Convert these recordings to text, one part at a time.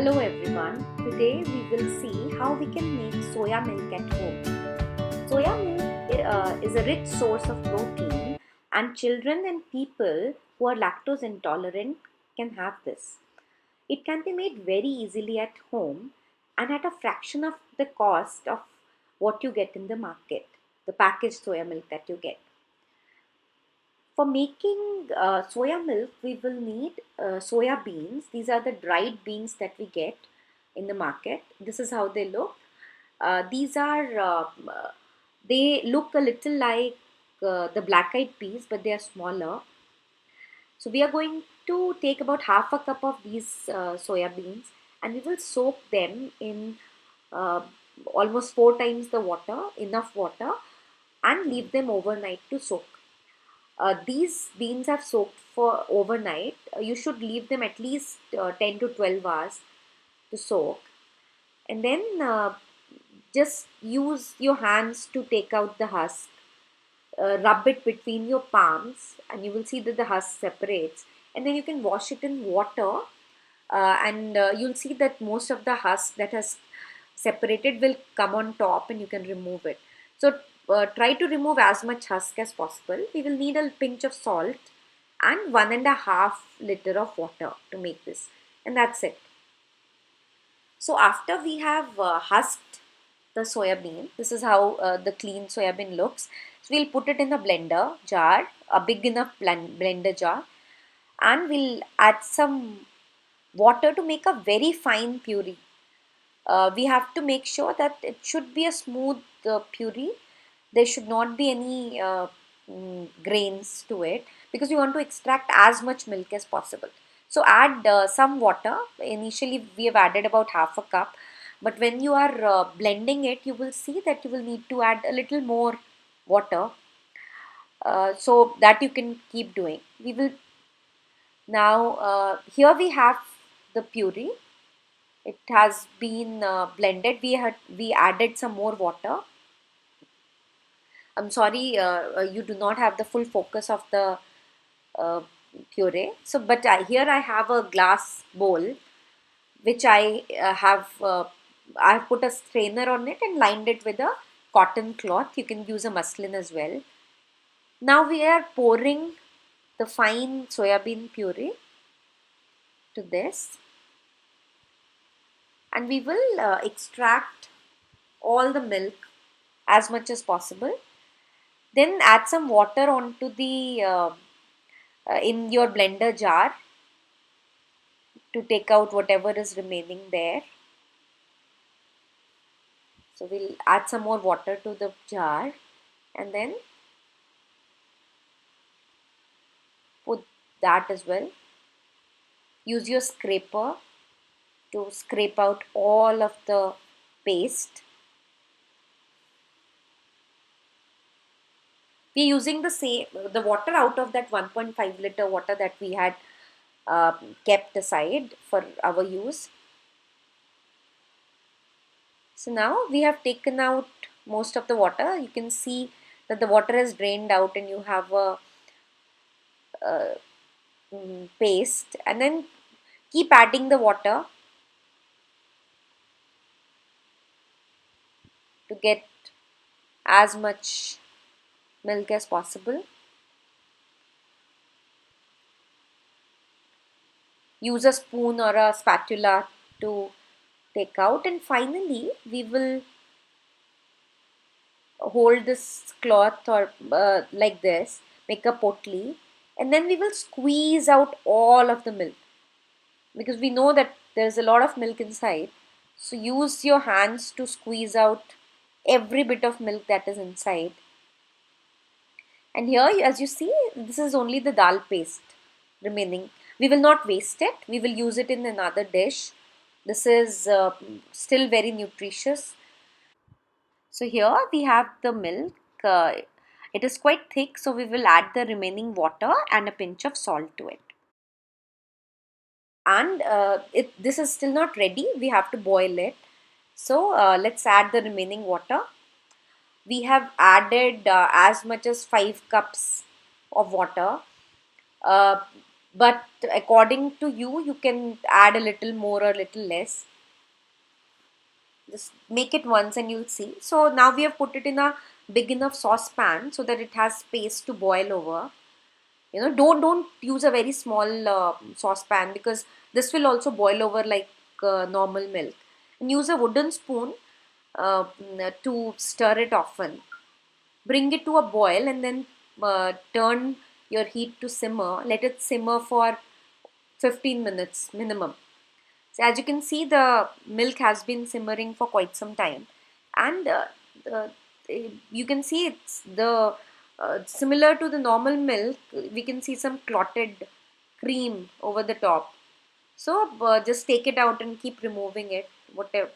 Hello everyone. Today we will see how we can make soya milk at home. Soya milk is a rich source of protein, and children and people who are lactose intolerant can have this. It can be made very easily at home and at a fraction of the cost of what you get in the market, the packaged soya milk that you get. For making soya milk, we will need soya beans. These are the dried beans that we get in the market. This is how they look. These are, they look a little like the black eyed peas, but they are smaller. So we are going to take about half a cup of these soya beans and we will soak them in uh, almost 4 times the water, enough water, and leave them overnight to soak. These beans have soaked for overnight. You should leave them at least 10 to 12 hours to soak. And then just use your hands to take out the husk. Rub it between your palms, and you will see that the husk separates. And then you can wash it in water, and you'll see that most of the husk that has separated will come on top, and you can remove it. So try to remove as much husk as possible. We will need a pinch of salt and 1.5 liter of water to make this, and that's it. So after we have husked the soya bean, this is how the clean soya bean looks. So we'll put it in a blender jar, a big enough blender jar, and we'll add some water to make a very fine puree. We have to make sure that it should be a smooth puree. There should not be any grains to it, because we want to extract as much milk as possible. So add some water. Initially we have added about half a cup, but when you are blending it, you will see that you will need to add a little more water, so that you can keep doing. We will now, here we have the puree. It has been blended. We added some more water. I'm sorry, you do not have the full focus of the uh, puree. So, but here I have a glass bowl which I have put a strainer on it and lined it with a cotton cloth. You can use a muslin as well. Now we are pouring the fine soybean puree to this, and we will extract all the milk as much as possible. Then add some water onto the in your blender jar to take out whatever is remaining there. So we'll add some more water to the jar and then put that as well. Use your scraper to scrape out all of the paste. We're using the water out of that 1.5 liter water that we had kept aside for our use. So now we have taken out most of the water. You can see that the water has drained out and you have a paste, and then keep adding the water to get as much milk as possible. Use a spoon or a spatula to take out, and finally we will hold this cloth or like this, make a potli, and then we will squeeze out all of the milk, because we know that there's a lot of milk inside. So use your hands to squeeze out every bit of milk that is inside. And here, as you see, this is only the dal paste remaining. We will not waste it. We will use it in another dish. This is still very nutritious. So here we have the milk. It is quite thick, so we will add the remaining water and a pinch of salt to it. And this is still not ready. We have to boil it. So let's add the remaining water. We have added as much as 5 cups of water. Uh, but according to you, you can add a little more or a little less. Just make it once and you'll see. So now we have put it in a big enough saucepan so that it has space to boil over. Don't use a very small saucepan, because this will also boil over like normal milk. And use a wooden spoon to stir it often. Bring it to a boil and then turn your heat to simmer. Let it simmer for 15 minutes minimum. So as you can see, the milk has been simmering for quite some time, and the, you can see it's the similar to the normal milk. We can see some clotted cream over the top. So just take it out and keep removing it, whatever,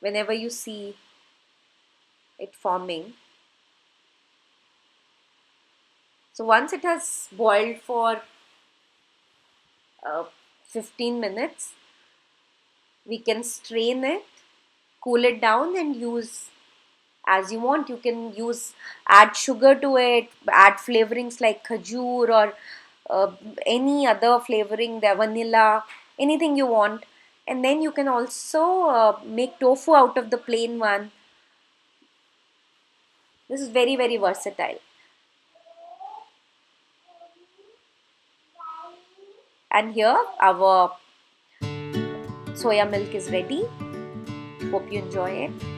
whenever you see it forming. So once it has boiled for uh, 15 minutes, we can strain it, cool it down, and use as you want. You can add sugar to it, add flavorings like khajur or uh, any other flavoring, the vanilla, anything you want. And then you can also make tofu out of the plain one. This is very, very versatile. And here our soya milk is ready. Hope you enjoy it.